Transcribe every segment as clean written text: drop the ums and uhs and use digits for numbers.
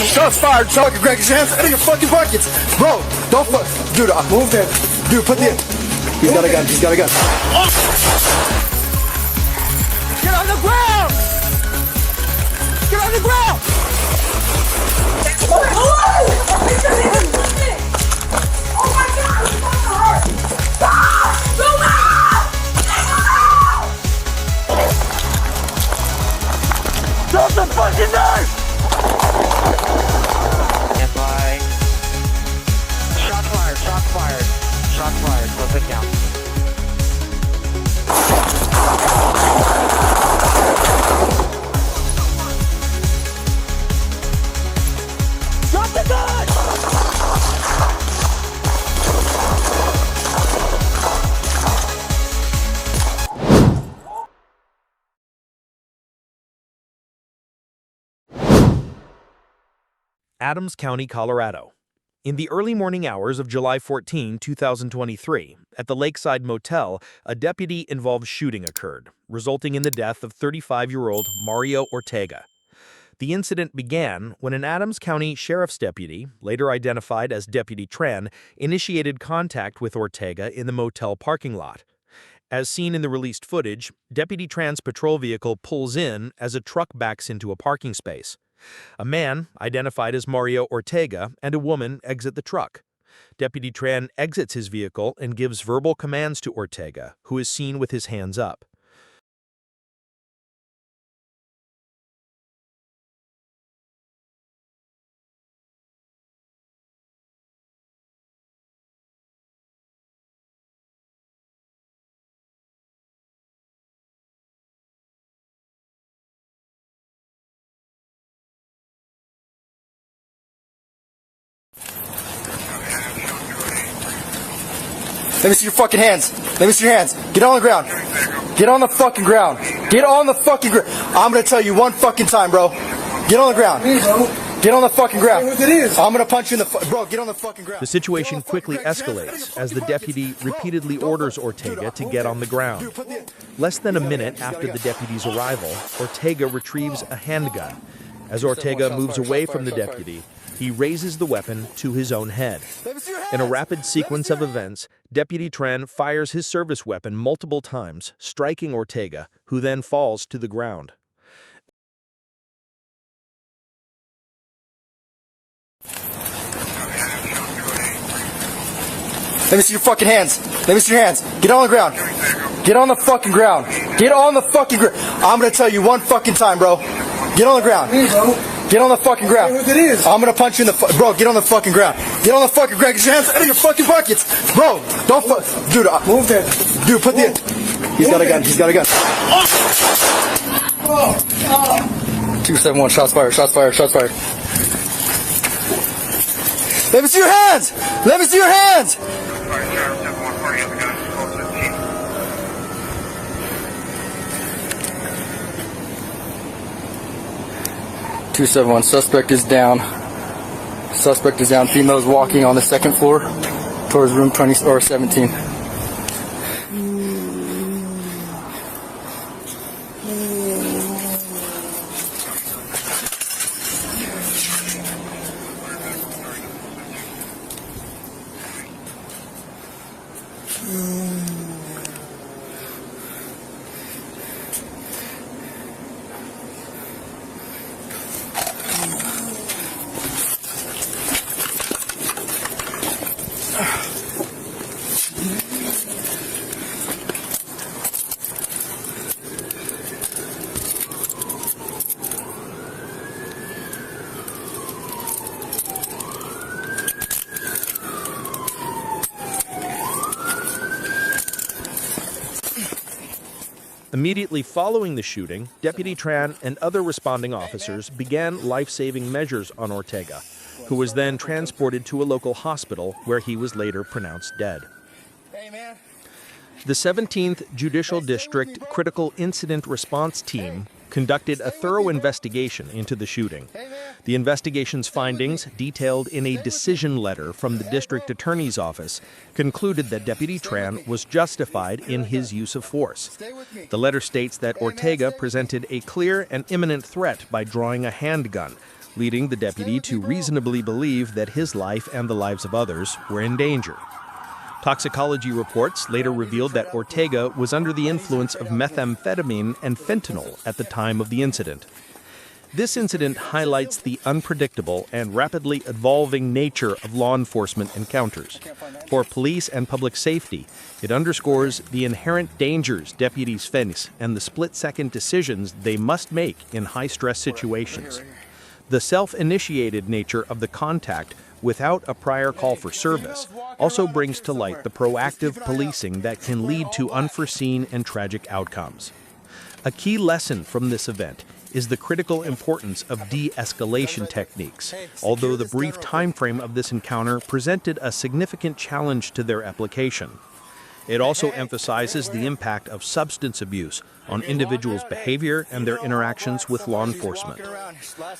Shots fired. Fucking Greg, get your hands out of your fucking buckets. Bro, don't fuck. Dude, move that. Dude, put the... He's got a gun. He's got a gun. Get on the ground! Get on the ground! Oh my God! It's going to hurt! Drop the fucking knife! Stand by. Shots fired, shots fired. Shots fired, close it down. Drop the gun! Adams County, Colorado. In the early morning hours of July 14, 2023, at the Lakeside Motel, a deputy-involved shooting occurred, resulting in the death of 35-year-old Mario Ortega. The incident began when an Adams County Sheriff's deputy, later identified as Deputy Tran, initiated contact with Ortega in the motel parking lot. As seen in the released footage, Deputy Tran's patrol vehicle pulls in as a truck backs into a parking space. A man, identified as Mario Ortega, and a woman exit the truck. Deputy Tran exits his vehicle and gives verbal commands to Ortega, who is seen with his hands up. Let me see your fucking hands. Let me see your hands. Get on the ground. Get on the fucking ground. Get on the fucking ground. I'm gonna tell you one fucking time, bro. Get on the ground. Get on the fucking ground. I'm gonna punch you in the bro. Get on the fucking ground. The situation quickly escalates as the deputy repeatedly orders Ortega to get on the ground. Less than a minute after the deputy's arrival, Ortega retrieves a handgun. As Ortega moves away from the deputy, he raises the weapon to his own head. In a rapid sequence of events, Deputy Tran fires his service weapon multiple times, striking Ortega, who then falls to the ground. Let me see your fucking hands. Let me see your hands. Get on the ground. Get on the fucking ground. Get on the fucking ground. I'm gonna tell you one fucking time, bro. Get on the ground. Get on the fucking ground. I'm gonna punch you in the bro. Get on the fucking ground. Get on the fucking ground. Get your hands out of your fucking buckets, bro. Don't fuck, dude. Move that. Dude, put the. He's got a gun. He's got a gun. 271. Shots fired. Shots fired. Shots fired. Let me see your hands. Let me see your hands. 271. Suspect is down. Suspect is down. Female is walking on the second floor towards room 20 or 17. Immediately following the shooting, Deputy Tran and other responding officers began life-saving measures on Ortega, who was then transported to a local hospital where he was later pronounced dead. The 17th Judicial District Critical Incident Response Team conducted a thorough investigation into the shooting. The investigation's findings, detailed in a decision letter from the district attorney's office, concluded that Deputy Tran was justified in his use of force. The letter states that Ortega presented a clear and imminent threat by drawing a handgun, leading the deputy to reasonably believe that his life and the lives of others were in danger. Toxicology reports later revealed that Ortega was under the influence of methamphetamine and fentanyl at the time of the incident. This incident highlights the unpredictable and rapidly evolving nature of law enforcement encounters. For police and public safety, it underscores the inherent dangers deputies face and the split-second decisions they must make in high-stress situations. The self-initiated nature of the contact without a prior call for service also brings to light the proactive policing that can lead to unforeseen and tragic outcomes. A key lesson from this event is the critical importance of de-escalation techniques, although the brief time frame of this encounter presented a significant challenge to their application. It also emphasizes the impact of substance abuse on individuals' behavior and their interactions with law enforcement.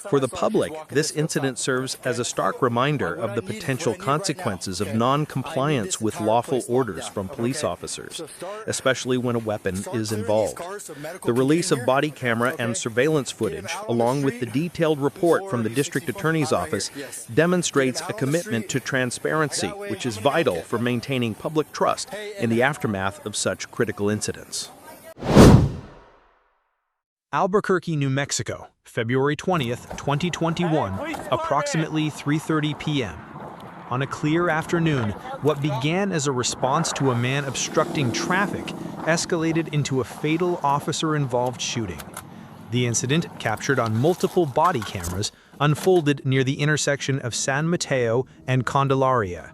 For the public, this incident serves as a stark reminder of the potential consequences of non-compliance with lawful orders from police officers, especially when a weapon is involved. The release of body camera and surveillance footage, along with the detailed report from the district attorney's office, demonstrates a commitment to transparency, which is vital for maintaining public trust in the aftermath of such critical incidents. Albuquerque, New Mexico, February 20th, 2021, approximately 3:30 p.m. On a clear afternoon, what began as a response to a man obstructing traffic escalated into a fatal officer-involved shooting. The incident, captured on multiple body cameras, unfolded near the intersection of San Mateo and Candelaria.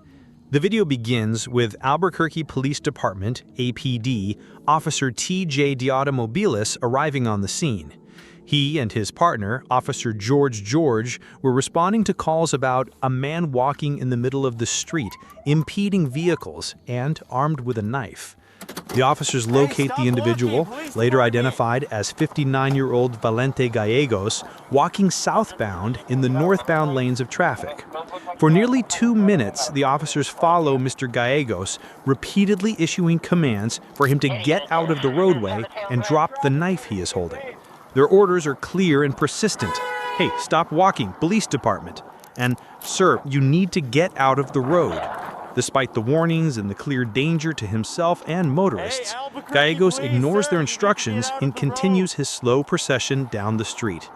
The video begins with Albuquerque Police Department, APD, Officer T.J. Deautomobilis arriving on the scene. He and his partner, Officer George, were responding to calls about a man walking in the middle of the street, impeding vehicles, and armed with a knife. The officers locate the individual, later identified as 59-year-old Valente Gallegos, walking southbound in the northbound lanes of traffic. For nearly 2 minutes, the officers follow Mr. Gallegos, repeatedly issuing commands for him to get out of the roadway and drop the knife he is holding. Their orders are clear and persistent. "Hey, stop walking, police department." And, "Sir, you need to get out of the road." Despite the warnings and the clear danger to himself and motorists, Gallegos ignores their instructions and continues his slow procession down the street.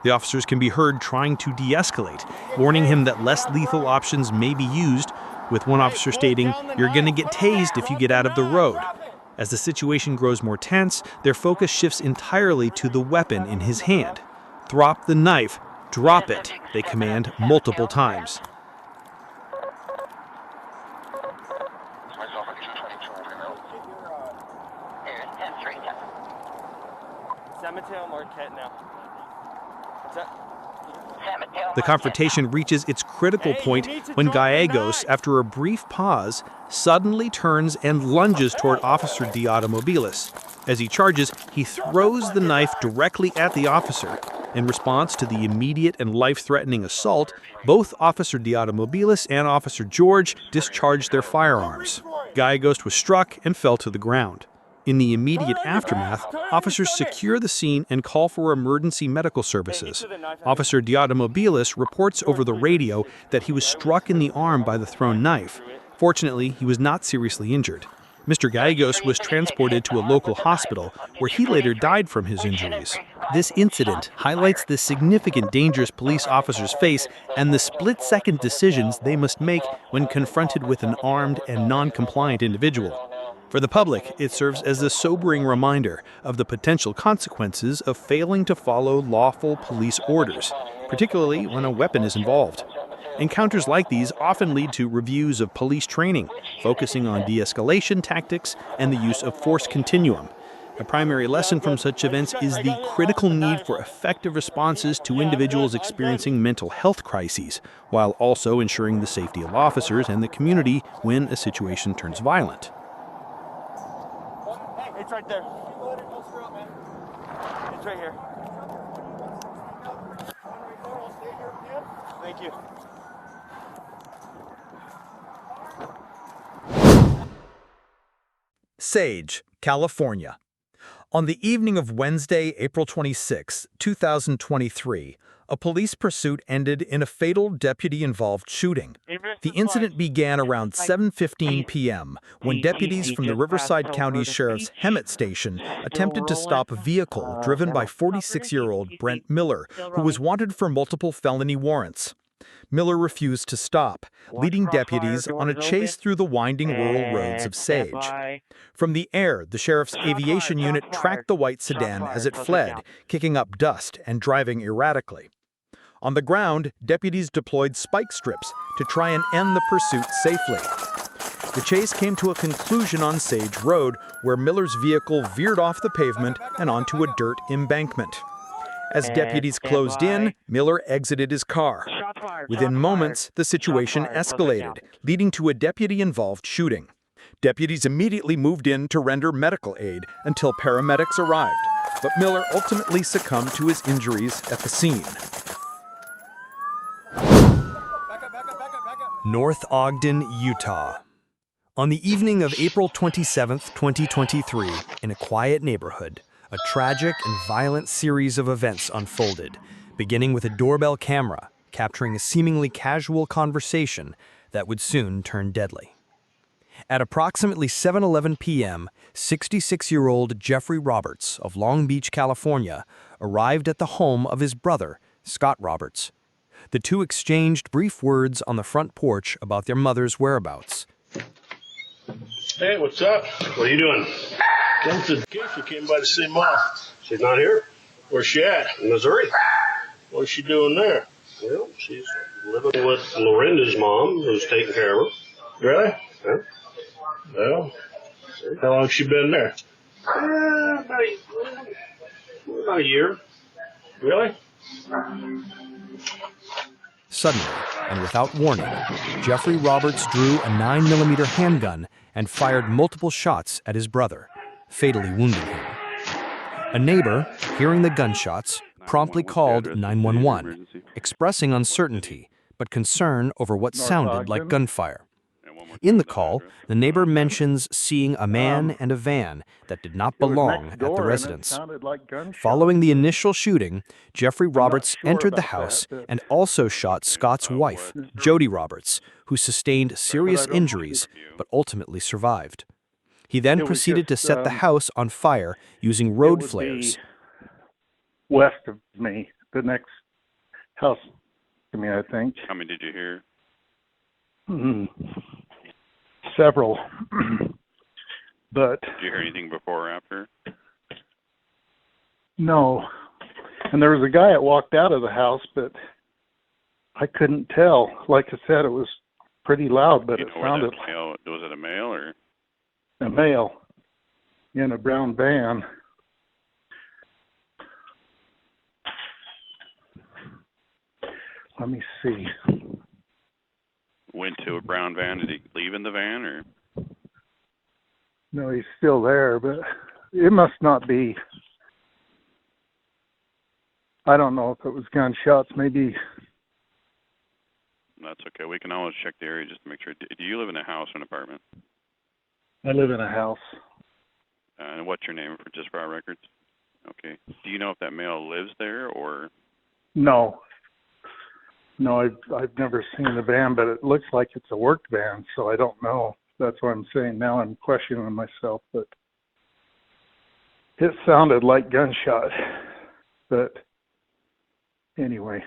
The officers can be heard trying to de-escalate, warning him that less lethal options may be used, with one officer stating, "You're gonna get tased if you get out of the road." As the situation grows more tense, their focus shifts entirely to the weapon in his hand. "Drop the knife, drop it," they command multiple times. The confrontation reaches its critical point when Gallegos, after a brief pause, suddenly turns and lunges toward Officer Deautomobilis. As he charges, he throws the knife directly at the officer. In response to the immediate and life-threatening assault, both Officer Deautomobilis and Officer George discharged their firearms. Gallegos was struck and fell to the ground. In the immediate aftermath, officers secure the scene and call for emergency medical services. Officer Deautomobilis reports over the radio that he was struck in the arm by the thrown knife. Fortunately, he was not seriously injured. Mr. Gallegos was transported to a local hospital, where he later died from his injuries. This incident highlights the significant dangers police officers face and the split-second decisions they must make when confronted with an armed and non-compliant individual. For the public, it serves as a sobering reminder of the potential consequences of failing to follow lawful police orders, particularly when a weapon is involved. Encounters like these often lead to reviews of police training, focusing on de-escalation tactics and the use of force continuum. A primary lesson from such events is the critical need for effective responses to individuals experiencing mental health crises, while also ensuring the safety of officers and the community when a situation turns violent. It's right there. It's right here. Thank you. Sage, California. On the evening of Wednesday, April 26, 2023, a police pursuit ended in a fatal deputy-involved shooting. The incident began around 7:15 p.m. when deputies from the Riverside County Sheriff's Hemet Station attempted to stop a vehicle driven by 46-year-old Brent Miller, who was wanted for multiple felony warrants. Miller refused to stop, leading deputies on a chase through the winding rural roads of Sage. From the air, the sheriff's aviation unit tracked the white sedan as it fled, kicking up dust and driving erratically. On the ground, deputies deployed spike strips to try and end the pursuit safely. The chase came to a conclusion on Sage Road, where Miller's vehicle veered off the pavement and onto a dirt embankment. As deputies closed in, Miller exited his car. Within moments, the situation escalated, leading to a deputy-involved shooting. Deputies immediately moved in to render medical aid until paramedics arrived, but Miller ultimately succumbed to his injuries at the scene. North Ogden, Utah. On the evening of April 27, 2023, in a quiet neighborhood, a tragic and violent series of events unfolded, beginning with a doorbell camera capturing a seemingly casual conversation that would soon turn deadly. At approximately 7:11 p.m., 66-year-old Jeffrey Roberts of Long Beach, California, arrived at the home of his brother, Scott Roberts. The two exchanged brief words on the front porch about their mother's whereabouts. Hey, what's up? What are you doing? Came to the case. We came by to see Mom. She's not here? Where's she at? In Missouri? What's she doing there? Well, she's living with Lorinda's mom, who's taking care of her. Really? Yeah. Well, how long's she been there? About a year. Really? Suddenly, and without warning, Jeffrey Roberts drew a 9mm handgun and fired multiple shots at his brother, fatally wounding him. A neighbor, hearing the gunshots, promptly called 911, expressing uncertainty but concern over what sounded like gunfire. In the call, the neighbor mentions seeing a man and a van that did not belong at the residence. Following the initial shooting, Jeffrey Roberts entered the house and also shot Scott's wife, Jody Roberts, who sustained serious injuries but ultimately survived. He then proceeded to set the house on fire using road flares. West of me, the next house to me, I think. How many did you hear? Several. But Did you hear anything before or after? no. And there was a guy that walked out of the house, but I couldn't tell. Like I said, it was pretty loud, but You it know where sounded that male, was it a male or? like a male in a brown van. Let me see. Went to a brown van. Did he leave in the van or? No, he's still there, but it must not be. I don't know if it was gunshots. Maybe. That's okay. We can always check the area just to make sure. Do you live in a house or an apartment? I live in a house. And what's your name for just for our records? Okay. Do you know if that male lives there or? No. No, I've never seen the van, but it looks like it's a work van, so I don't know. That's what I'm saying. Now I'm questioning myself, but it sounded like gunshot. But anyway,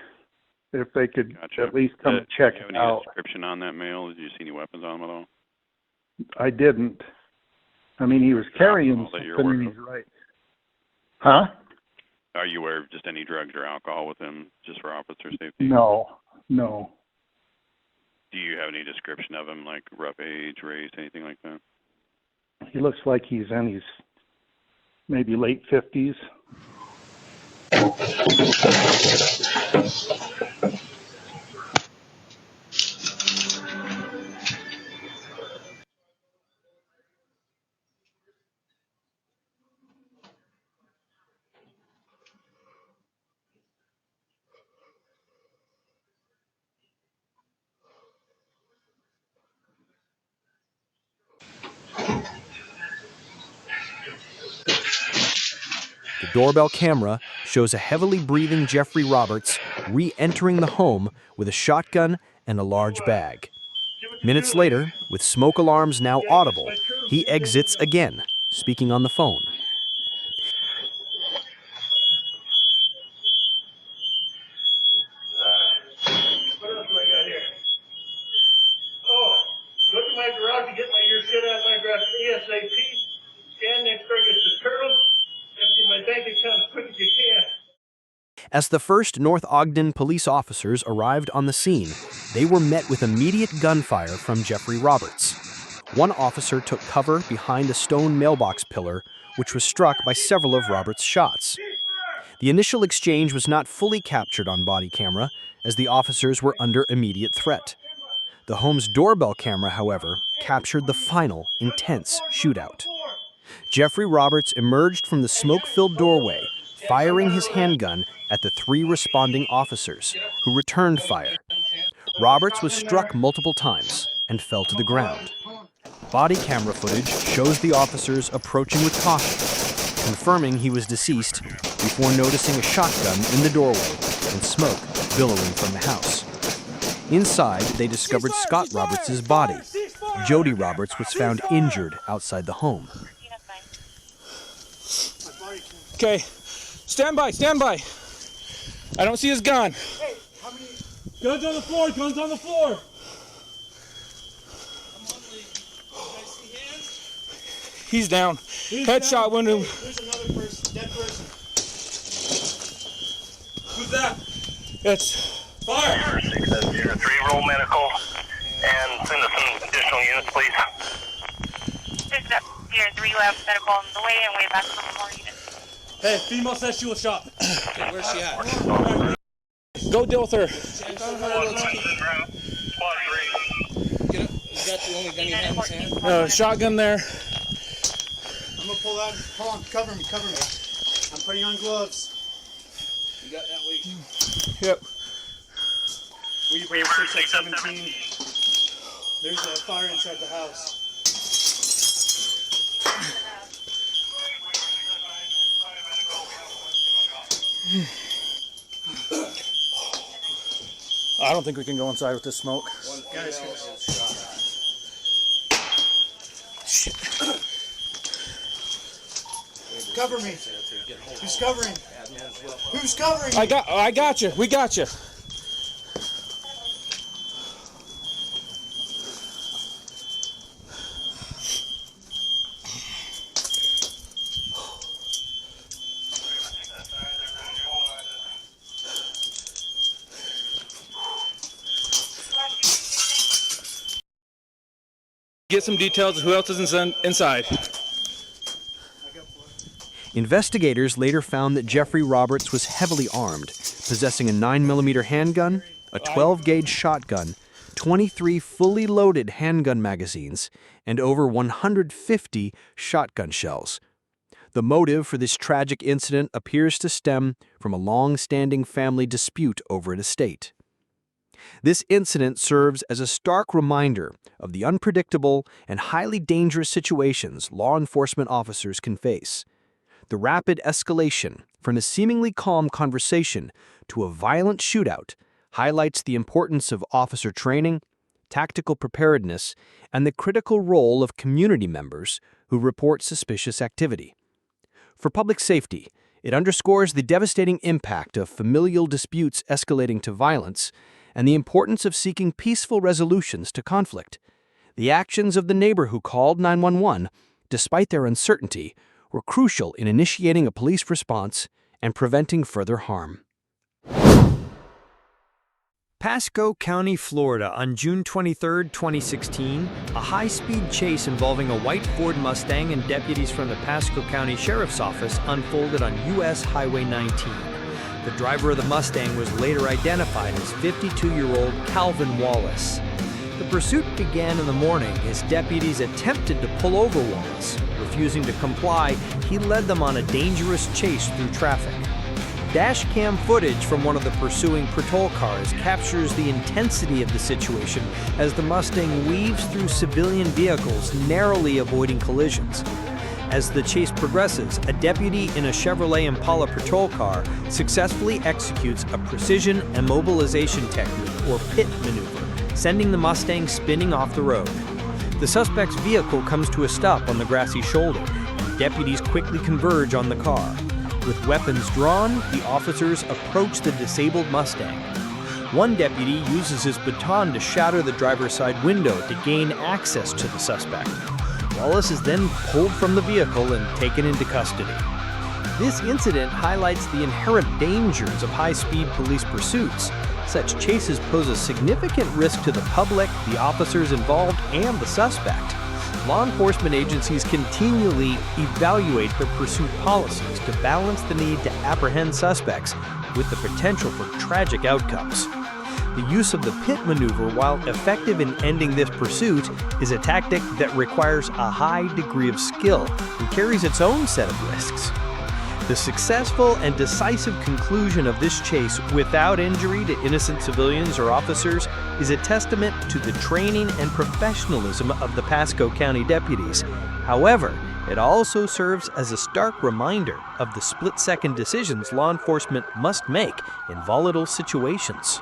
if they could Gotcha. at least come and check Do you have it any out. description on that male? Did you see any weapons on him at all? I didn't. I mean, he was carrying Alcohol that you're something in aware his right. Huh? Are you aware of just any drugs or alcohol with him, just for officer safety? No. Do you have any description of him, like rough age, race, anything like that? He looks like he's in his maybe late 50s. The doorbell camera shows a heavily breathing Jeffrey Roberts re-entering the home with a shotgun and a large bag. Minutes later, with smoke alarms now audible, he exits again, speaking on the phone. What else do I got here? Oh, go to my garage and get your shit out of my garage ASAP. Scan next target the turtles. Empty my bank account as quick as you can. As the first North Ogden police officers arrived on the scene, they were met with immediate gunfire from Jeffrey Roberts. One officer took cover behind a stone mailbox pillar, which was struck by several of Roberts' shots. The initial exchange was not fully captured on body camera, as the officers were under immediate threat. The home's doorbell camera, however, captured the final, intense shootout. Jeffrey Roberts emerged from the smoke-filled doorway, firing his handgun at the 3 responding officers, who returned fire. Roberts was struck multiple times and fell to the ground. Body camera footage shows the officers approaching with caution, confirming he was deceased before noticing a shotgun in the doorway and smoke billowing from the house. Inside, they discovered Scott Roberts' body. Jody Roberts was found injured outside the home. Okay, stand by, stand by. I don't see his gun. Hey, how many? Guns on the floor, guns on the floor. I'm on the. You guys see hands? He's down. Headshot window. There's another person, dead person. Who's that? It's fire. 603, roll medical, and send us some additional units, please. 603, left medical on the way, and way back for more units. Hey, female says she was shot. Okay, where's she at? Go deal with her. Is that the only gun you have in his hand? Shotgun there. I'm gonna pull out. Hold on, cover me, cover me. I'm putting on gloves. You got that week? Yep. Weaver 617. There's a fire inside the house. I don't think we can go inside with this smoke. Cover me. Who's covering? Who's covering? I got you. We got you. Get some details of who else is inside. Investigators later found that Jeffrey Roberts was heavily armed, possessing a 9mm handgun, a 12-gauge shotgun, 23 fully loaded handgun magazines, and over 150 shotgun shells. The motive for this tragic incident appears to stem from a long-standing family dispute over an estate. This incident serves as a stark reminder of the unpredictable and highly dangerous situations law enforcement officers can face. The rapid escalation from a seemingly calm conversation to a violent shootout highlights the importance of officer training, tactical preparedness, and the critical role of community members who report suspicious activity. For public safety, it underscores the devastating impact of familial disputes escalating to violence and the importance of seeking peaceful resolutions to conflict. The actions of the neighbor who called 911, despite their uncertainty, were crucial in initiating a police response and preventing further harm. Pasco County, Florida, on June 23, 2016, a high-speed chase involving a white Ford Mustang and deputies from the Pasco County Sheriff's Office unfolded on U.S. Highway 19. The driver of the Mustang was later identified as 52-year-old Calvin Wallace. The pursuit began in the morning as deputies attempted to pull over Wallace. Refusing to comply, he led them on a dangerous chase through traffic. Dashcam footage from one of the pursuing patrol cars captures the intensity of the situation as the Mustang weaves through civilian vehicles, narrowly avoiding collisions. As the chase progresses, a deputy in a Chevrolet Impala patrol car successfully executes a precision immobilization technique, or pit maneuver, sending the Mustang spinning off the road. The suspect's vehicle comes to a stop on the grassy shoulder, and deputies quickly converge on the car. With weapons drawn, the officers approach the disabled Mustang. One deputy uses his baton to shatter the driver's side window to gain access to the suspect. Wallace is then pulled from the vehicle and taken into custody. This incident highlights the inherent dangers of high-speed police pursuits. Such chases pose a significant risk to the public, the officers involved, and the suspect. Law enforcement agencies continually evaluate their pursuit policies to balance the need to apprehend suspects with the potential for tragic outcomes. The use of the pit maneuver, while effective in ending this pursuit, is a tactic that requires a high degree of skill and carries its own set of risks. The successful and decisive conclusion of this chase without injury to innocent civilians or officers is a testament to the training and professionalism of the Pasco County deputies. However, it also serves as a stark reminder of the split-second decisions law enforcement must make in volatile situations.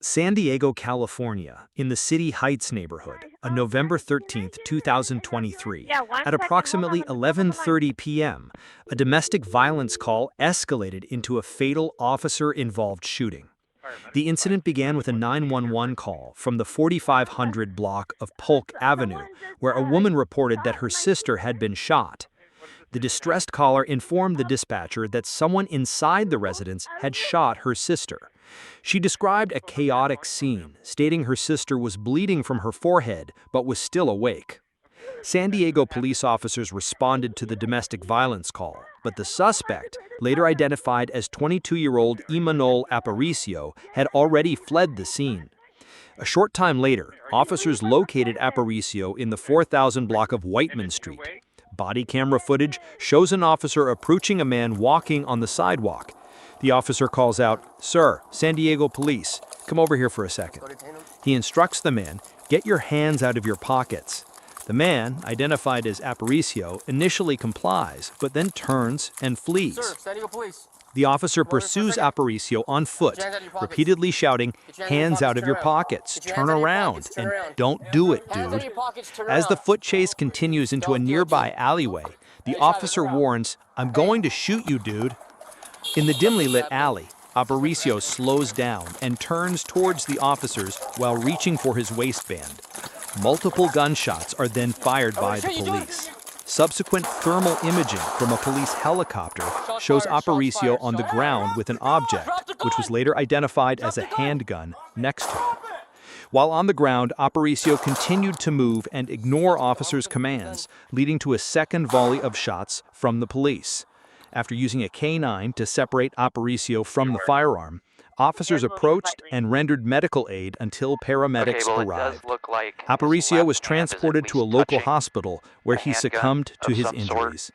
San Diego, California, in the City Heights neighborhood, on November 13, 2023. At approximately 11:30 p.m., a domestic violence call escalated into a fatal officer-involved shooting. The incident began with a 911 call from the 4500 block of Polk Avenue, where a woman reported that her sister had been shot. The distressed caller informed the dispatcher that someone inside the residence had shot her sister. She described a chaotic scene, stating her sister was bleeding from her forehead but was still awake. San Diego police officers responded to the domestic violence call, but the suspect, later identified as 22-year-old Imanol Aparicio, had already fled the scene. A short time later, officers located Aparicio in the 4000 block of Whiteman Street. Body camera footage shows an officer approaching a man walking on the sidewalk. The officer calls out, "Sir, San Diego police, come over here for a second." He instructs the man, "Get your hands out of your pockets." The man, identified as Aparicio, initially complies, but then turns and flees. "Sir, San Diego police." The officer pursues Aparicio on foot, repeatedly shouting, "Hands out of your pockets, turn around, and don't do it, dude." As the foot chase continues into a nearby alleyway, the officer warns, "I'm going to shoot you, dude." In the dimly lit alley, Aparicio slows down and turns towards the officers while reaching for his waistband. Multiple gunshots are then fired by the police. Subsequent thermal imaging from a police helicopter shows Aparicio on the ground with an object, which was later identified as a handgun, next to him. While on the ground, Aparicio continued to move and ignore officers' commands, leading to a second volley of shots from the police. After using a K-9 to separate Aparicio from the firearm, officers approached and rendered medical aid until paramedics arrived. Aparicio was transported to a local hospital where he succumbed to his injuries.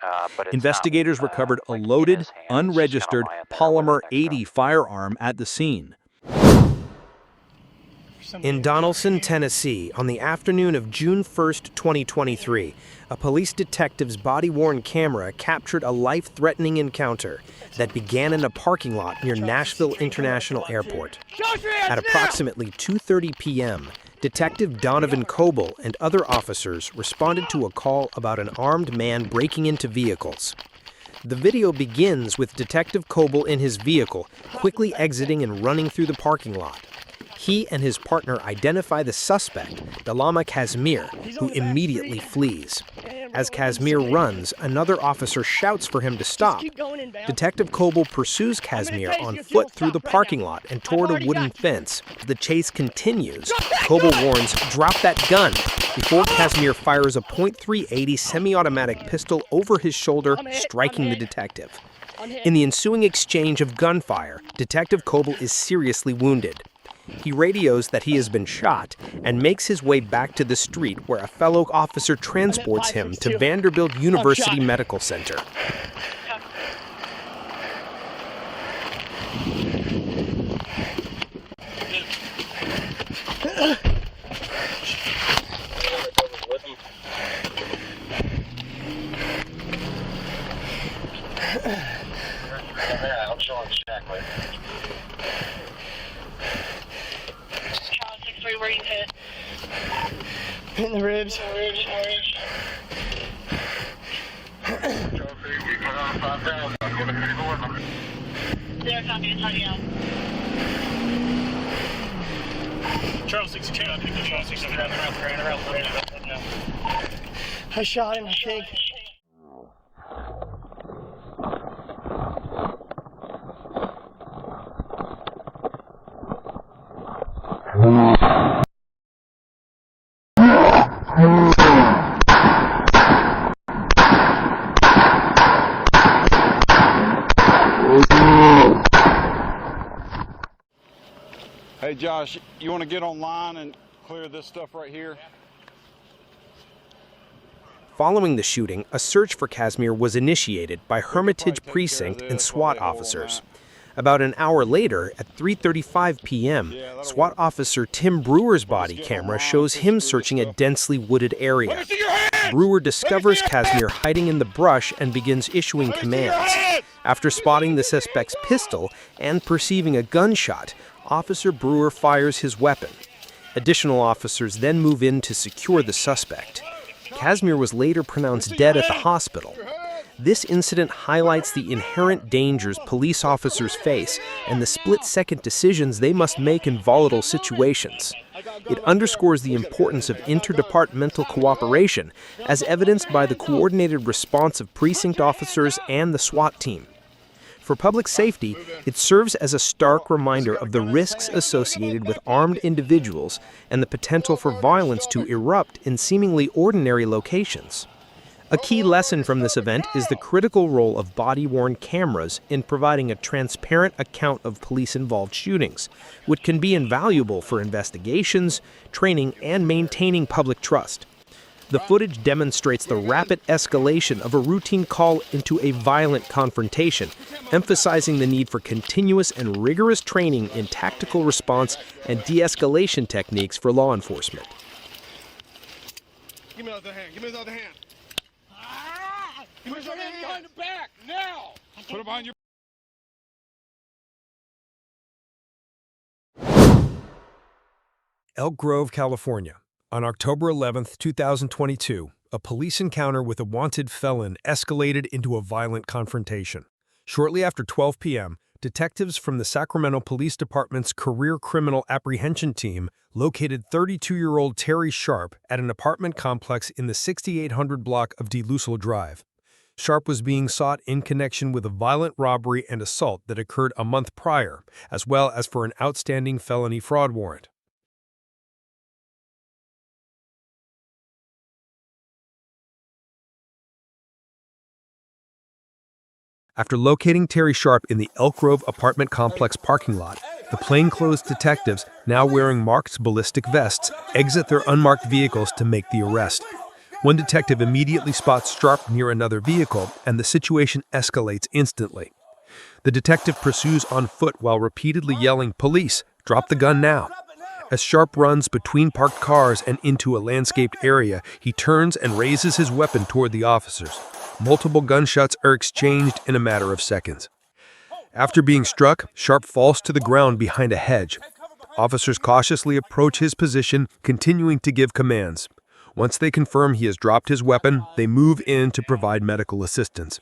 Investigators recovered a loaded, unregistered Polymer 80 firearm at the scene. In Donaldson, Tennessee, on the afternoon of June 1st, 2023, a police detective's body-worn camera captured a life-threatening encounter that began in a parking lot near Nashville International Airport. At approximately 2:30 p.m., Detective Donovan Coble and other officers responded to a call about an armed man breaking into vehicles. The video begins with Detective Coble in his vehicle, quickly exiting and running through the parking lot. He and his partner identify the suspect, Dalama Kazmir, who immediately flees. As Kazmir runs, another officer shouts for him to stop. Detective Coble pursues Kazmir on foot through the parking lot and toward a wooden fence. The chase continues. Coble warns, "Drop that gun," before Kazmir fires a .380 semi-automatic pistol over his shoulder, striking the detective. In the ensuing exchange of gunfire, Detective Coble is seriously wounded. He radios that he has been shot and makes his way back to the street where a fellow officer transports him to Vanderbilt University Medical Center. Charles 62, I think Charles 62. I shot him, I think. Hey Josh, you want to get online and clear this stuff right here? Following the shooting, a search for Casimir was initiated by Hermitage Precinct and SWAT officers. About an hour later, at 3:35 p.m., SWAT officer Tim Brewer's body camera shows him searching a densely wooded area. Brewer discovers Casimir hiding in the brush and begins issuing commands. After spotting the suspect's pistol and perceiving a gunshot, Officer Brewer fires his weapon. Additional officers then move in to secure the suspect. Casimir was later pronounced dead at the hospital. This incident highlights the inherent dangers police officers face and the split-second decisions they must make in volatile situations. It underscores the importance of interdepartmental cooperation, as evidenced by the coordinated response of precinct officers and the SWAT team. For public safety, it serves as a stark reminder of the risks associated with armed individuals and the potential for violence to erupt in seemingly ordinary locations. A key lesson from this event is the critical role of body-worn cameras in providing a transparent account of police-involved shootings, which can be invaluable for investigations, training, and maintaining public trust. The footage demonstrates the rapid escalation of a routine call into a violent confrontation, emphasizing the need for continuous and rigorous training in tactical response and de-escalation techniques for law enforcement. Give me the other hand. Give me the other hand. Give me the other hand behind the back, now! Put it behind your... Elk Grove, California. On October 11, 2022, a police encounter with a wanted felon escalated into a violent confrontation. Shortly after 12 p.m., detectives from the Sacramento Police Department's Career Criminal Apprehension Team located 32-year-old Terry Sharp at an apartment complex in the 6800 block of DeLusso Drive. Sharp was being sought in connection with a violent robbery and assault that occurred a month prior, as well as for an outstanding felony fraud warrant. After locating Terry Sharp in the Elk Grove apartment complex parking lot, the plainclothes detectives, now wearing marked ballistic vests, exit their unmarked vehicles to make the arrest. One detective immediately spots Sharp near another vehicle, and the situation escalates instantly. The detective pursues on foot while repeatedly yelling, "Police, drop the gun now." As Sharp runs between parked cars and into a landscaped area, he turns and raises his weapon toward the officers. Multiple gunshots are exchanged in a matter of seconds. After being struck, Sharp falls to the ground behind a hedge. Officers cautiously approach his position, continuing to give commands. Once they confirm he has dropped his weapon, they move in to provide medical assistance.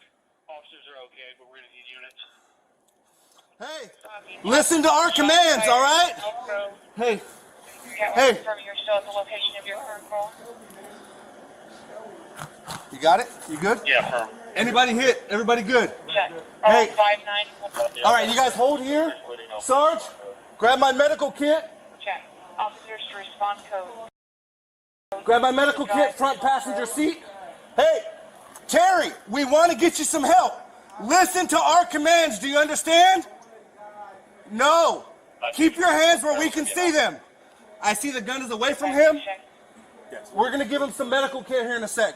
Officers are okay, but we're going to need units. Hey, listen to our commands, all right? Hey, hey. You're still at the location of your current call. You got it? You good? Yeah, firm. Anybody hit? Everybody good? Check. Hey. 5-9. All right, you guys hold here. Sarge, grab my medical kit. Check. Officers to respond code. Grab my medical kit, front passenger seat. Hey, Terry, we want to get you some help. Listen to our commands. Do you understand? No. Keep your hands where we can see them. I see the gun is away from him. We're going to give him some medical care here in a sec.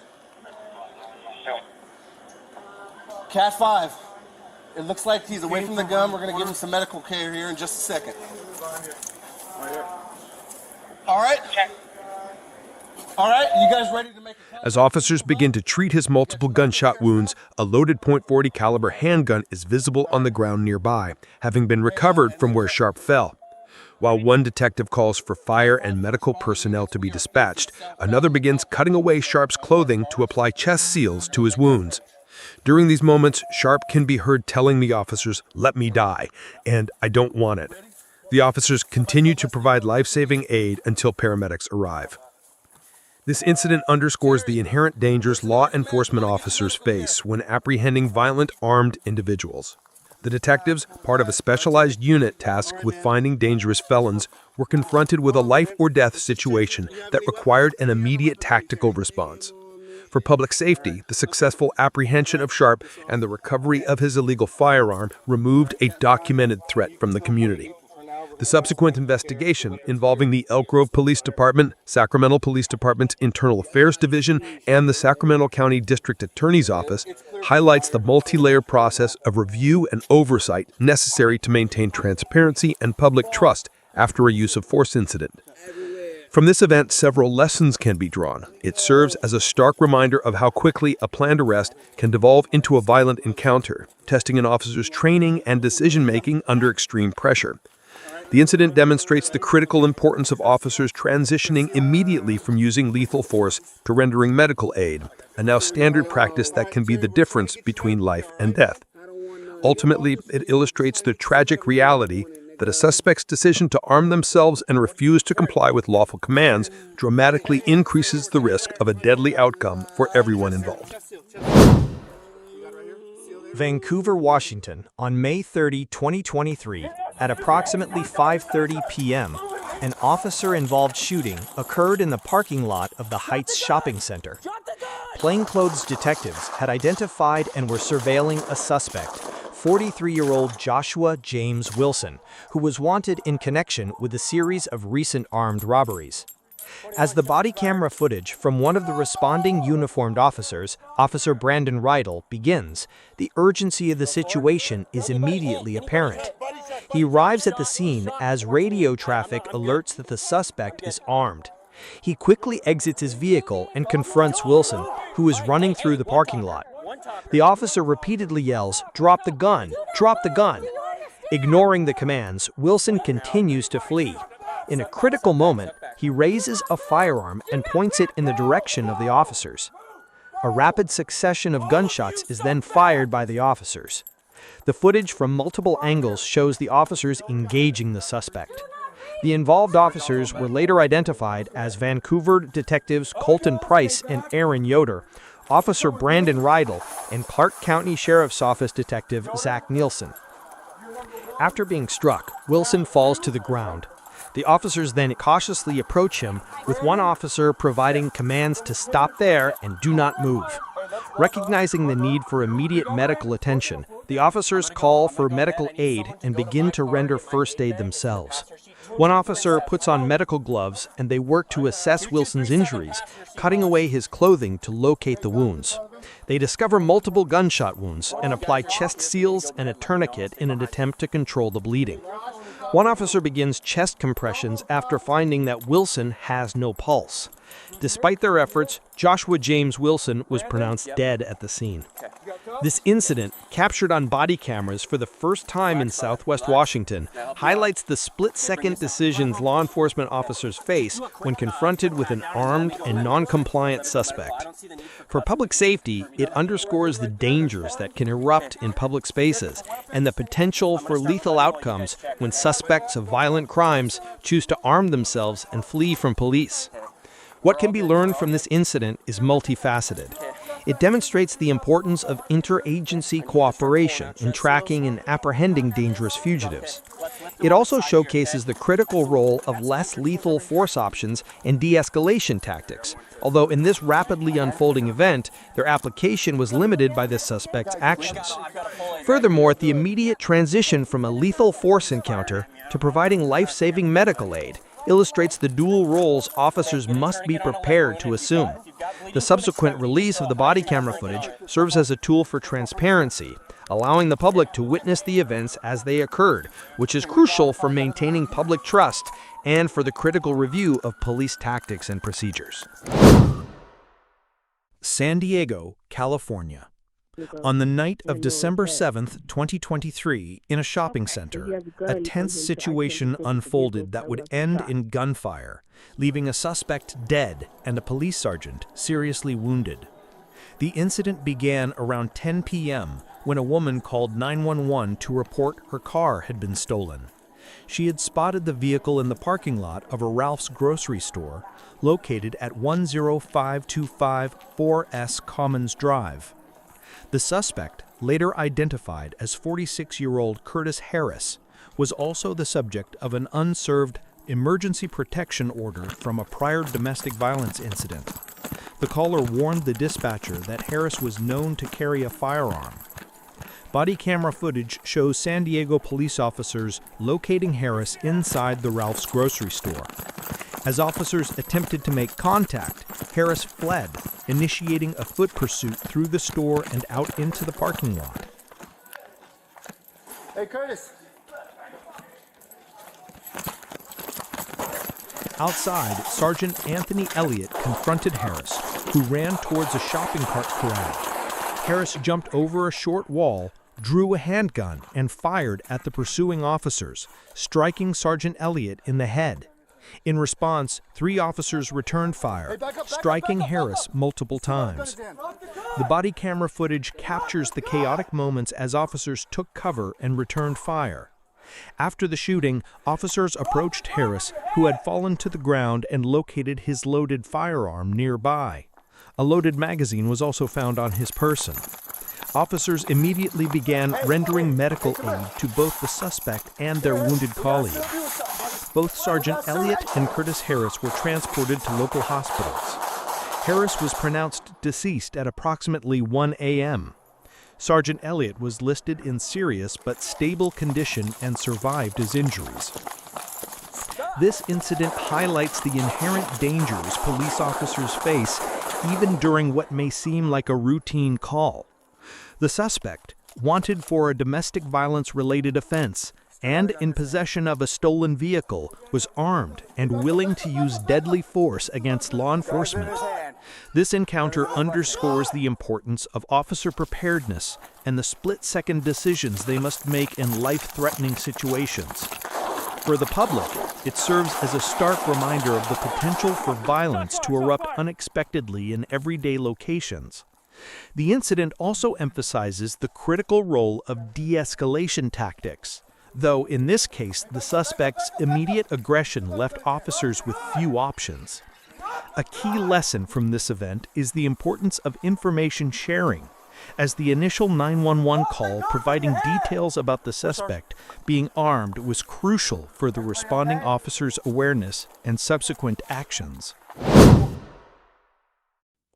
Cat 5. It looks like he's away from the gun. We're going to give him some medical care here in just a second. All right? All right, you guys ready to make a call? As officers begin to treat his multiple gunshot wounds, a loaded .40 caliber handgun is visible on the ground nearby, having been recovered from where Sharp fell. While one detective calls for fire and medical personnel to be dispatched, another begins cutting away Sharp's clothing to apply chest seals to his wounds. During these moments, Sharp can be heard telling the officers, "Let me die," and "I don't want it." The officers continue to provide life-saving aid until paramedics arrive. This incident underscores the inherent dangers law enforcement officers face when apprehending violent, armed individuals. The detectives, part of a specialized unit tasked with finding dangerous felons, were confronted with a life-or-death situation that required an immediate tactical response. For public safety, the successful apprehension of Sharp and the recovery of his illegal firearm removed a documented threat from the community. The subsequent investigation, involving the Elk Grove Police Department, Sacramento Police Department's Internal Affairs Division, and the Sacramento County District Attorney's Office, highlights the multi-layer process of review and oversight necessary to maintain transparency and public trust after a use of force incident. From this event, several lessons can be drawn. It serves as a stark reminder of how quickly a planned arrest can devolve into a violent encounter, testing an officer's training and decision-making under extreme pressure. The incident demonstrates the critical importance of officers transitioning immediately from using lethal force to rendering medical aid, a now standard practice that can be the difference between life and death. Ultimately, it illustrates the tragic reality that a suspect's decision to arm themselves and refuse to comply with lawful commands dramatically increases the risk of a deadly outcome for everyone involved. Vancouver, Washington, on May 30, 2023, at approximately 5:30 p.m., an officer-involved shooting occurred in the parking lot of the Heights Shopping Center. Plainclothes detectives had identified and were surveilling a suspect, 43-year-old Joshua James Wilson, who was wanted in connection with a series of recent armed robberies. As the body camera footage from one of the responding uniformed officers, Officer Brandon Rydell, begins, the urgency of the situation is immediately apparent. He arrives at the scene as radio traffic alerts that the suspect is armed. He quickly exits his vehicle and confronts Wilson, who is running through the parking lot. The officer repeatedly yells, "Drop the gun! Drop the gun!" Ignoring the commands, Wilson continues to flee. In a critical moment, he raises a firearm and points it in the direction of the officers. A rapid succession of gunshots is then fired by the officers. The footage from multiple angles shows the officers engaging the suspect. The involved officers were later identified as Vancouver detectives Colton Price and Aaron Yoder, Officer Brandon Rydell, and Clark County Sheriff's Office Detective Zach Nielsen. After being struck, Wilson falls to the ground. The officers then cautiously approach him, with one officer providing commands to stop there and do not move. Recognizing the need for immediate medical attention, the officers call for medical aid and begin to render first aid themselves. One officer puts on medical gloves and they work to assess Wilson's injuries, cutting away his clothing to locate the wounds. They discover multiple gunshot wounds and apply chest seals and a tourniquet in an attempt to control the bleeding. One officer begins chest compressions after finding that Wilson has no pulse. Despite their efforts, Joshua James Wilson was pronounced dead at the scene. This incident, captured on body cameras for the first time in Southwest Washington, highlights the split-second decisions law enforcement officers face when confronted with an armed and non-compliant suspect. For public safety, it underscores the dangers that can erupt in public spaces and the potential for lethal outcomes when suspects of violent crimes choose to arm themselves and flee from police. What can be learned from this incident is multifaceted. It demonstrates the importance of interagency cooperation in tracking and apprehending dangerous fugitives. It also showcases the critical role of less lethal force options and de-escalation tactics, although in this rapidly unfolding event, their application was limited by the suspect's actions. Furthermore, the immediate transition from a lethal force encounter to providing life-saving medical aid illustrates the dual roles officers must be prepared to assume. The subsequent release of the body camera footage serves as a tool for transparency, allowing the public to witness the events as they occurred, which is crucial for maintaining public trust and for the critical review of police tactics and procedures. San Diego, California. On the night of December 7th, 2023, in a shopping center, a tense situation unfolded that would end in gunfire, leaving a suspect dead and a police sergeant seriously wounded. The incident began around 10 p.m. when a woman called 911 to report her car had been stolen. She had spotted the vehicle in the parking lot of a Ralph's grocery store located at 10525 4S Commons Drive. The suspect, later identified as 46-year-old Curtis Harris, was also the subject of an unserved emergency protection order from a prior domestic violence incident. The caller warned the dispatcher that Harris was known to carry a firearm. Body camera footage shows San Diego police officers locating Harris inside the Ralph's grocery store. As officers attempted to make contact, Harris fled, initiating a foot pursuit through the store and out into the parking lot. Hey, Curtis. Outside, Sergeant Anthony Elliott confronted Harris, who ran towards a shopping cart corral. Harris jumped over a short wall, drew a handgun, and fired at the pursuing officers, striking Sergeant Elliott in the head. In response, 3 officers returned fire, striking Harris multiple times. The body camera footage captures the chaotic moments as officers took cover and returned fire. After the shooting, officers approached Harris, who had fallen to the ground, and located his loaded firearm nearby. A loaded magazine was also found on his person. Officers immediately began rendering medical aid to both the suspect and their wounded colleague. Both Sergeant Elliott and Curtis Harris were transported to local hospitals. Harris was pronounced deceased at approximately 1 a.m. Sergeant Elliott was listed in serious but stable condition and survived his injuries. This incident highlights the inherent dangers police officers face even during what may seem like a routine call. The suspect, wanted for a domestic violence-related offense and in possession of a stolen vehicle, was armed and willing to use deadly force against law enforcement. This encounter underscores the importance of officer preparedness and the split-second decisions they must make in life-threatening situations. For the public, it serves as a stark reminder of the potential for violence to erupt unexpectedly in everyday locations. The incident also emphasizes the critical role of de-escalation tactics, though in this case the suspect's immediate aggression left officers with few options. A key lesson from this event is the importance of information sharing, as the initial 911 call providing details about the suspect being armed was crucial for the responding officer's awareness and subsequent actions.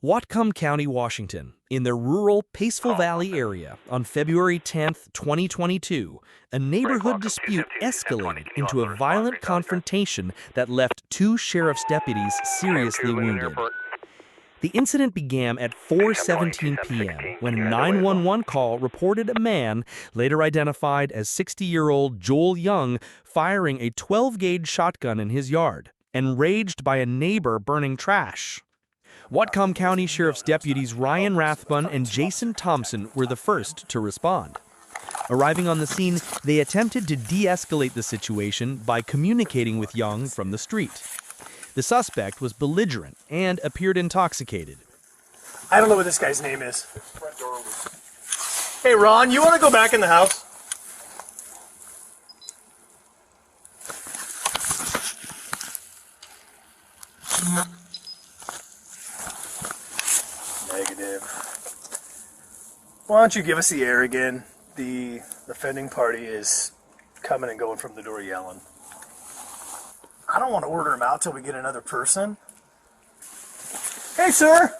Whatcom County, Washington, in the rural Peaceful Valley area on February 10, 2022, a neighborhood dispute escalated into a violent confrontation that left 2 sheriff's deputies seriously wounded. The incident began at 4:17 p.m. when a 911 call reported a man, later identified as 60-year-old Joel Young, firing a 12-gauge shotgun in his yard, enraged by a neighbor burning trash. Whatcom County Sheriff's deputies Ryan Rathbun and Jason Thompson were the first to respond. Arriving on the scene, they attempted to de-escalate the situation by communicating with Young from the street. The suspect was belligerent and appeared intoxicated. I don't know what this guy's name is. Hey Ron, you want to go back in the house? Negative. Why don't you give us the air again? The offending party is coming and going from the door yelling. I don't want to order him out till we get another person. Hey, sir!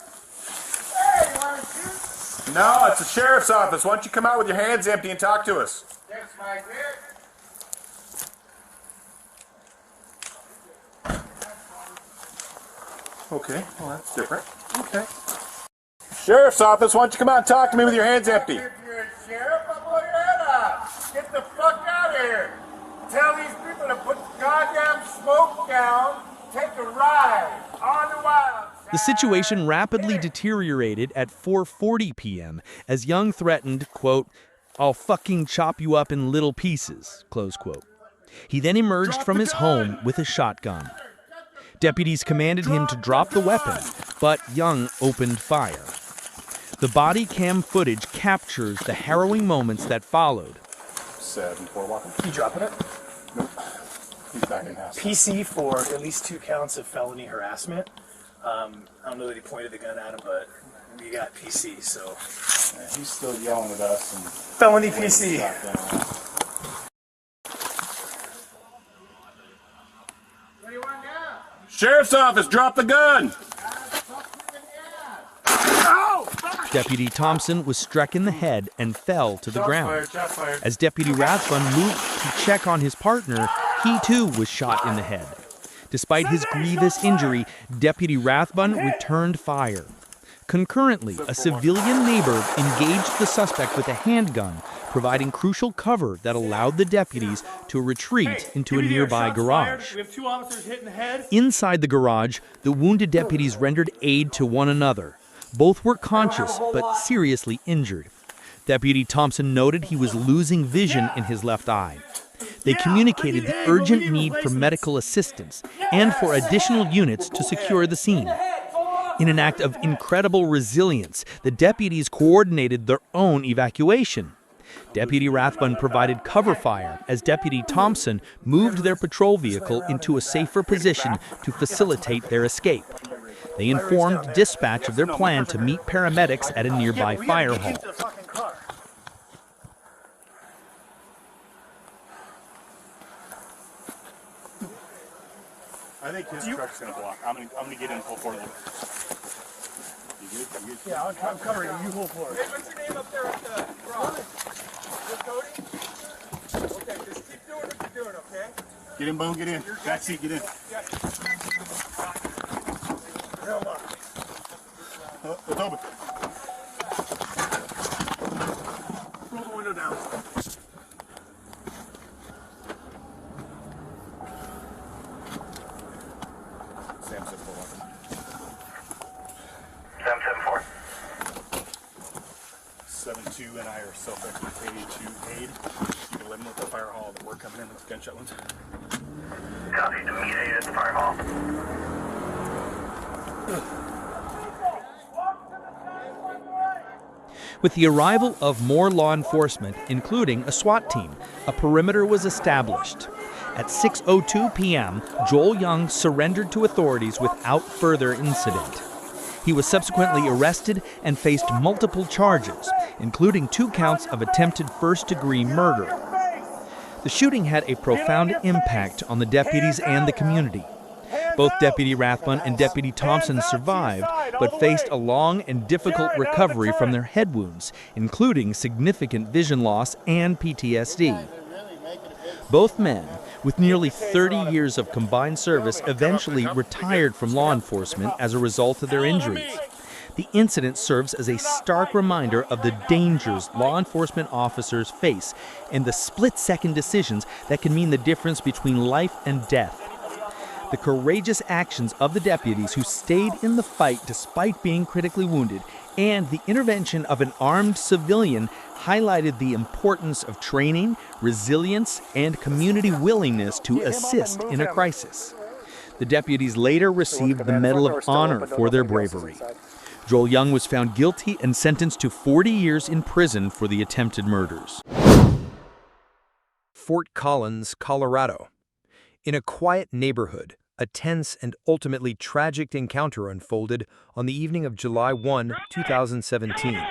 Hey, you want to shoot? No, it's the sheriff's office. Why don't you come out with your hands empty and talk to us? That's my dick. Okay, well that's different. Okay. Sheriff's office, why don't you come out and talk to me with your hands empty? If you're a sheriff, I'll blow your head off. Get the fuck out of here. Tell these people to put the goddamn smoke down. Take a ride on the wild side. The situation rapidly deteriorated at 4:40 p.m. as Young threatened, quote, "I'll fucking chop you up in little pieces," close quote. He then emerged from his home with a shotgun. Deputies commanded him to drop the weapon, but Young opened fire. The body cam footage captures the harrowing moments that followed. 7-4 walking. You dropping it? Nope. He's back in house. PC for at least 2 counts of felony harassment. I don't know that he pointed the gun at him, but we got PC, so. Yeah, he's still yelling at us. And felony PC. Sheriff's office, drop the gun! Deputy Thompson was struck in the head and fell to the ground. As Deputy Rathbun moved to check on his partner, he too was shot in the head. Despite his grievous injury, Deputy Rathbun returned fire. Concurrently, a civilian neighbor engaged the suspect with a handgun, providing crucial cover that allowed the deputies to retreat into a nearby garage. We have 2 officers hit in the head. Inside the garage, the wounded deputies rendered aid to one another. Both were conscious but seriously injured. Deputy Thompson noted he was losing vision in his left eye. They communicated the urgent need for medical assistance and for additional units to secure the scene. In an act of incredible resilience, the deputies coordinated their own evacuation. Deputy Rathbun provided cover fire as Deputy Thompson moved their patrol vehicle into a safer position to facilitate their escape. They informed dispatch of their plan to meet paramedics at a nearby fire hall. I think his truck's gonna block. I'm gonna get in full forward. You good? You good? Yeah, I'm covering you. You hold forward. Hey, what's your name up there at the garage? Is Cody? Okay, just keep doing what you're doing, okay? Get in, Bone, get in. Back seat, get in. Yeah. Oh, it's open. Roll the window down. Sam said full weapon. 774. 7-2 and I are self-ready to aid. You can let them know at the fire hall that we're coming in with gunshot wounds. Copy to meet aid at the fire hall. With the arrival of more law enforcement, including a SWAT team, a perimeter was established. At 6:02 p.m., Joel Young surrendered to authorities without further incident. He was subsequently arrested and faced multiple charges, including 2 counts of attempted first-degree murder. The shooting had a profound impact on the deputies and the community. Both Deputy Rathbun and Deputy Thompson survived, but faced a long and difficult recovery from their head wounds, including significant vision loss and PTSD. Both men, with nearly 30 years of combined service, eventually retired from law enforcement as a result of their injuries. The incident serves as a stark reminder of the dangers law enforcement officers face and the split-second decisions that can mean the difference between life and death. The courageous actions of the deputies who stayed in the fight despite being critically wounded and the intervention of an armed civilian highlighted the importance of training, resilience, and community willingness to assist in a crisis. The deputies later received the Medal of Honor for their bravery. Joel Young was found guilty and sentenced to 40 years in prison for the attempted murders. Fort Collins, Colorado. In a quiet neighborhood, a tense and ultimately tragic encounter unfolded on the evening of July 1, 2017.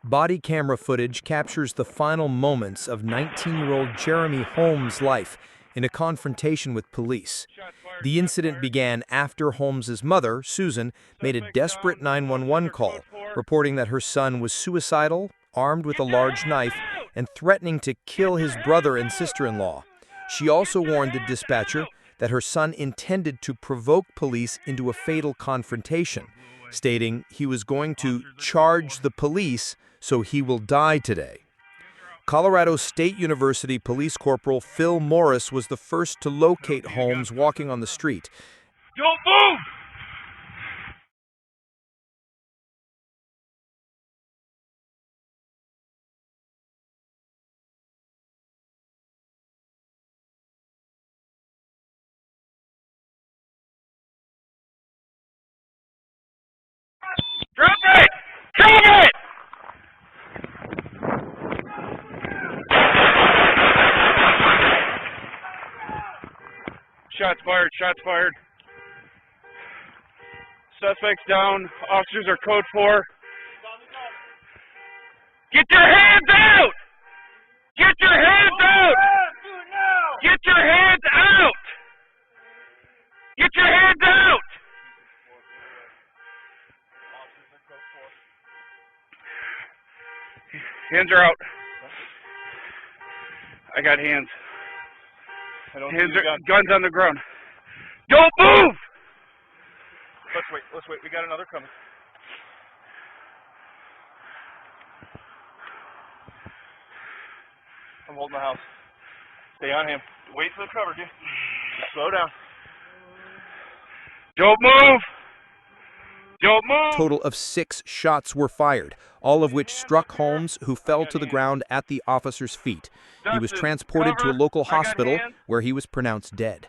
Body camera footage captures the final moments of 19-year-old Jeremy Holmes' life in a confrontation with police. The incident began after Holmes' mother, Susan, made a desperate 911 call, reporting that her son was suicidal, armed with a large knife, and threatening to kill his brother and sister-in-law. She also warned the dispatcher that her son intended to provoke police into a fatal confrontation, stating he was going to charge the police so he will die today. Colorado State University Police Corporal Phil Morris was the first to locate Holmes walking on the street. Don't move! Shots fired, shots fired. Suspects down. Officers are code 4. Get your hands out! Get your hands out! Get your hands out! Get your hands out! Hands are out. I got hands. Hands are, guns on the ground. Don't move! Let's wait. We got another coming. I'm holding the house. Stay on him. Wait for the cover, dude. Just slow down. Don't move! Don't move! A total of 6 shots were fired, all of which struck Holmes, who fell to the ground at the officer's feet. He was transported to a local hospital where he was pronounced dead.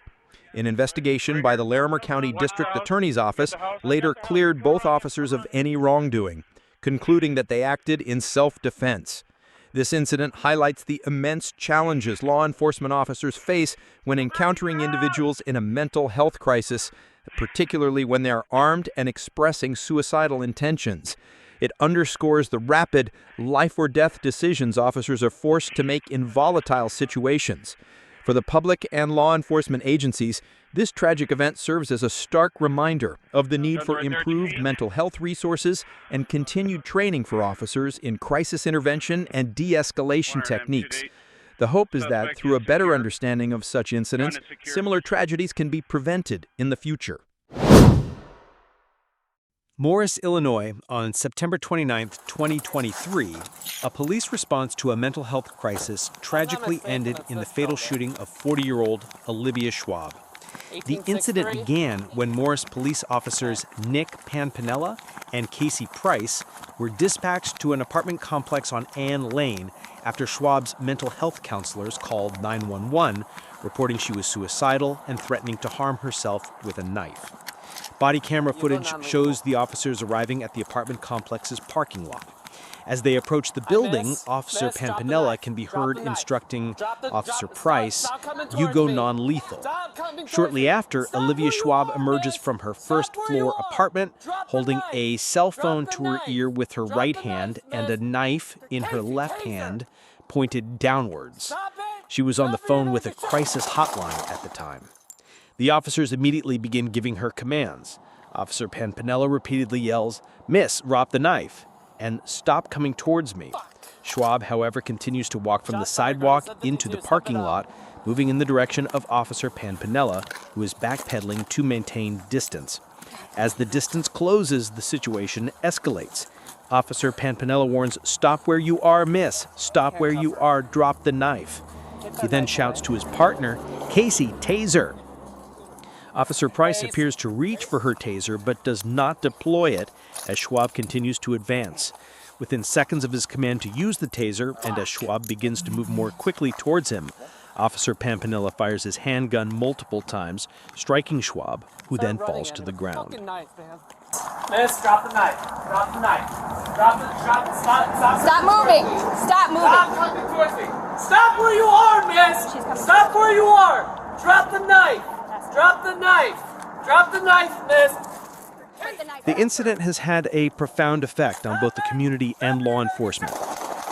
An investigation by the Larimer County District Attorney's Office later cleared both officers of any wrongdoing, concluding that they acted in self-defense. This incident highlights the immense challenges law enforcement officers face when encountering individuals in a mental health crisis, particularly when they are armed and expressing suicidal intentions. It underscores the rapid life-or-death decisions officers are forced to make in volatile situations. For the public and law enforcement agencies, this tragic event serves as a stark reminder of the need for improved mental health resources and continued training for officers in crisis intervention and de-escalation techniques. The hope is that through a better understanding of such incidents, similar tragedies can be prevented in the future. Morris, Illinois, on September 29, 2023, a police response to a mental health crisis tragically ended in the fatal shooting of 40-year-old Olivia Schwab. The incident began when Morris police officers Nick Panpanella and Casey Price were dispatched to an apartment complex on Ann Lane after Schwab's mental health counselors called 911, reporting she was suicidal and threatening to harm herself with a knife. Body camera footage shows the officers arriving at the apartment complex's parking lot. As they approach the building, Officer Panpanella can be heard instructing Officer Price, "You go non-lethal." Shortly after, Olivia Schwab emerges from her first-floor apartment, holding a cell phone to her ear with her right hand and a knife in her left hand, pointed downwards. She was on the phone with a crisis hotline at the time. The officers immediately begin giving her commands. Officer Panpanella repeatedly yells, "Miss, drop the knife," and "Stop coming towards me." Schwab, however, continues to walk from the sidewalk into the parking lot, moving in the direction of Officer Panpanella, who is backpedaling to maintain distance. As the distance closes, the situation escalates. Officer Panpanella warns, "Stop where you are, miss. Stop where you are. Drop the knife." He then shouts to his partner, "Casey, taser." Officer Price appears to reach for her taser but does not deploy it as Schwab continues to advance. Within seconds of his command to use the taser, and as Schwab begins to move more quickly towards him, Officer Panpanella fires his handgun multiple times, striking Schwab, who then falls to the ground. Miss, drop the knife. Drop the knife. Stop moving. Stop moving. Stop coming towards me. Stop where you are, miss. Stop where you are. Drop the knife. Drop the knife. Drop the knife, miss. The incident has had a profound effect on both the community and law enforcement.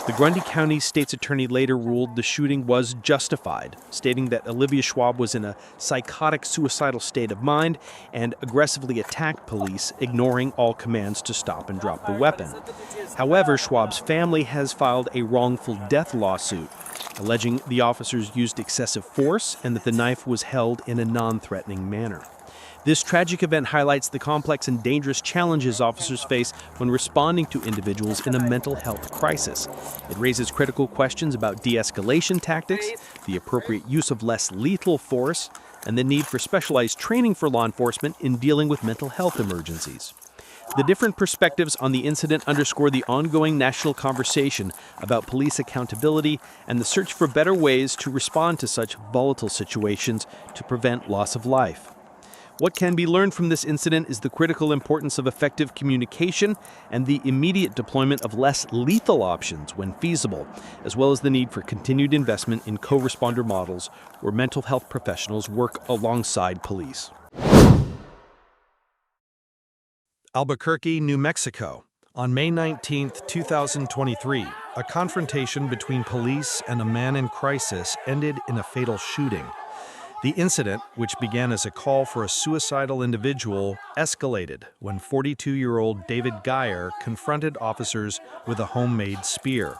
The Grundy County State's Attorney later ruled the shooting was justified, stating that Olivia Schwab was in a psychotic suicidal state of mind and aggressively attacked police, ignoring all commands to stop and drop the weapon. However, Schwab's family has filed a wrongful death lawsuit, alleging the officers used excessive force and that the knife was held in a non-threatening manner. This tragic event highlights the complex and dangerous challenges officers face when responding to individuals in a mental health crisis. It raises critical questions about de-escalation tactics, the appropriate use of less lethal force, and the need for specialized training for law enforcement in dealing with mental health emergencies. The different perspectives on the incident underscore the ongoing national conversation about police accountability and the search for better ways to respond to such volatile situations to prevent loss of life. What can be learned from this incident is the critical importance of effective communication and the immediate deployment of less lethal options when feasible, as well as the need for continued investment in co-responder models where mental health professionals work alongside police. Albuquerque, New Mexico. On May 19, 2023, a confrontation between police and a man in crisis ended in a fatal shooting. The incident, which began as a call for a suicidal individual, escalated when 42-year-old David Geyer confronted officers with a homemade spear.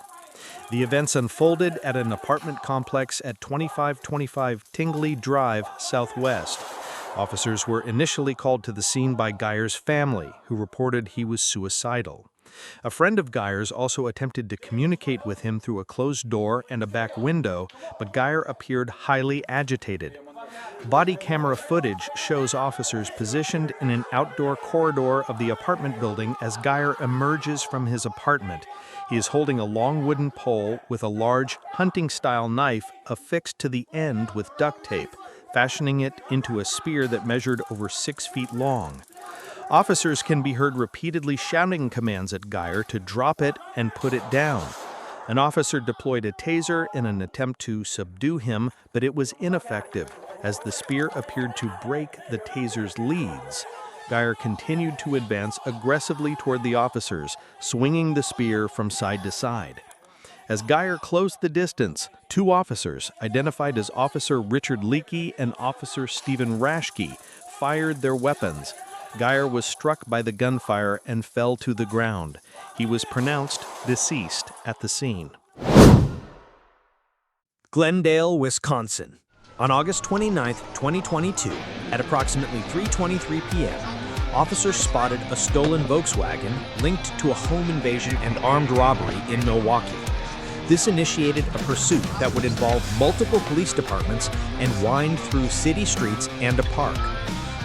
The events unfolded at an apartment complex at 2525 Tingley Drive, Southwest. Officers were initially called to the scene by Geyer's family, who reported he was suicidal. A friend of Geyer's also attempted to communicate with him through a closed door and a back window, but Geyer appeared highly agitated. Body camera footage shows officers positioned in an outdoor corridor of the apartment building as Geyer emerges from his apartment. He is holding a long wooden pole with a large hunting-style knife affixed to the end with duct tape, fashioning it into a spear that measured over 6 feet long. Officers can be heard repeatedly shouting commands at Geyer to drop it and put it down. An officer deployed a taser in an attempt to subdue him, but it was ineffective, as the spear appeared to break the taser's leads. Geyer continued to advance aggressively toward the officers, swinging the spear from side to side. As Geyer closed the distance, 2 officers, identified as Officer Richard Leakey and Officer Stephen Rashke, fired their weapons. Geyer was struck by the gunfire and fell to the ground. He was pronounced deceased at the scene. Glendale, Wisconsin. On August 29, 2022, at approximately 3:23 p.m., officers spotted a stolen Volkswagen linked to a home invasion and armed robbery in Milwaukee. This initiated a pursuit that would involve multiple police departments and wind through city streets and a park.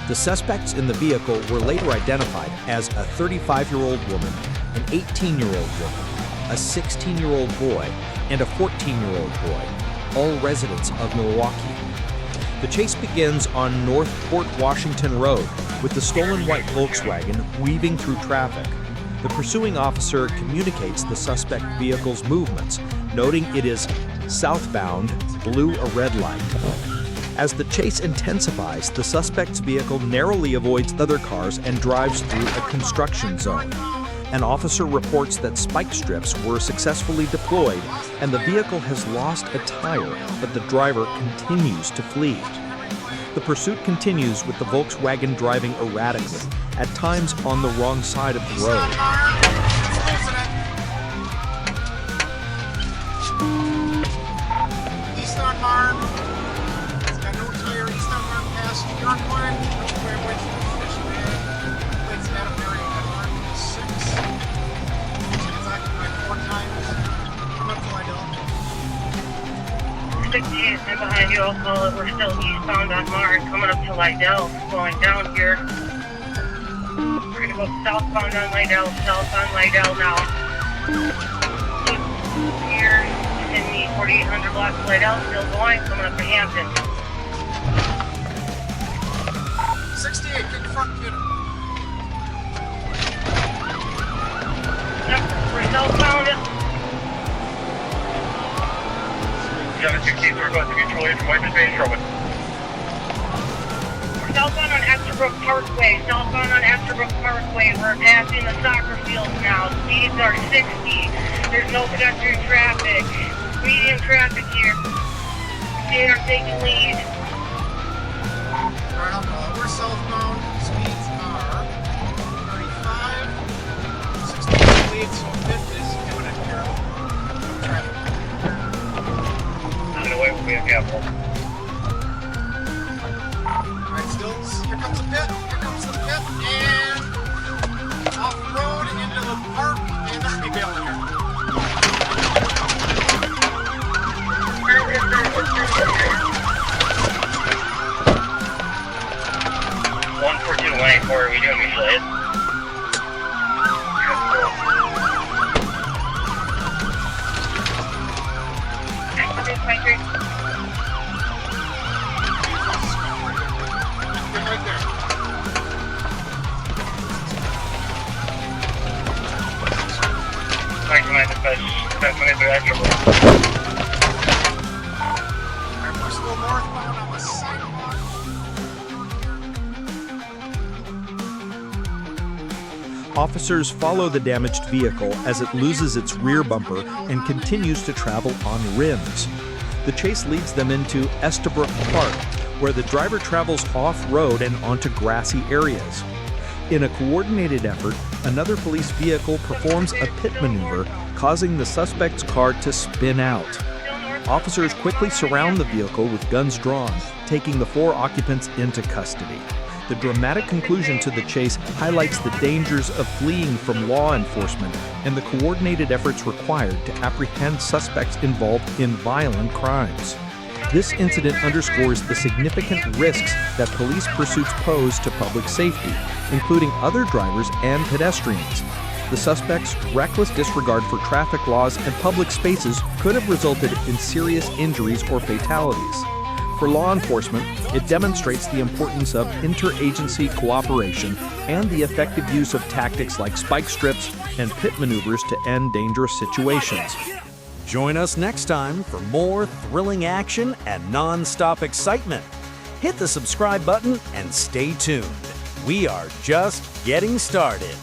The suspects in the vehicle were later identified as a 35-year-old woman, an 18-year-old woman, a 16-year-old boy, and a 14-year-old boy, all residents of Milwaukee. The chase begins on North Port Washington Road, with the stolen white Volkswagen weaving through traffic. The pursuing officer communicates the suspect vehicle's movements, noting it is southbound, blew a red light. As the chase intensifies, the suspect's vehicle narrowly avoids other cars and drives through a construction zone. An officer reports that spike strips were successfully deployed and the vehicle has lost a tire, but the driver continues to flee. The pursuit continues with the Volkswagen driving erratically, at times on the wrong side of the road. East on Marm. It's got no tire. East on Marm past York One. Where it went to the Fishman. It's got a very good Marm 6. It's occupied 4 times. I'm up to Lidell. 68, I'm behind you. I'll call it. We're still eastbound on Marm, coming up to Lidell, going down here. We're gonna go southbound on Lidell, south on Lidell now. Here in the 4800 block of Lidell, still going, coming up to Hampton. 68, get front computer. Yep, we're southbound. 716, we're going to control here from White-knuckle Bay, Sherwood. We're southbound on Esterbrook Parkway, southbound on Esterbrook Parkway. We're passing the soccer fields now. Speeds are 60. There's no pedestrian traffic. Medium traffic here. They are taking lead. Alright, I'll call it. We're southbound. Speeds are 35. 60 lead, so 5th is doing it here. Traffic. On the way, we'll be at Capital. Alright, still, here comes the pit, and off the road into the park, and that should be bailing here. One 142 are we doing mutual aid? Right there. Push a little northbound on the sidewalk. Officers follow the damaged vehicle as it loses its rear bumper and continues to travel on rims. The chase leads them into Estabrook Park, where the driver travels off-road and onto grassy areas. In a coordinated effort, another police vehicle performs a pit maneuver, causing the suspect's car to spin out. Officers quickly surround the vehicle with guns drawn, taking the 4 occupants into custody. The dramatic conclusion to the chase highlights the dangers of fleeing from law enforcement and the coordinated efforts required to apprehend suspects involved in violent crimes. This incident underscores the significant risks that police pursuits pose to public safety, including other drivers and pedestrians. The suspect's reckless disregard for traffic laws and public spaces could have resulted in serious injuries or fatalities. For law enforcement, it demonstrates the importance of interagency cooperation and the effective use of tactics like spike strips and pit maneuvers to end dangerous situations. Join us next time for more thrilling action and non-stop excitement. Hit the subscribe button and stay tuned. We are just getting started.